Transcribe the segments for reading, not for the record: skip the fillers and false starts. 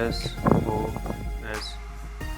SOS،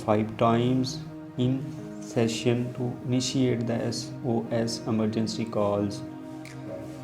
5 times in session to initiate the SOS emergency calls۔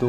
2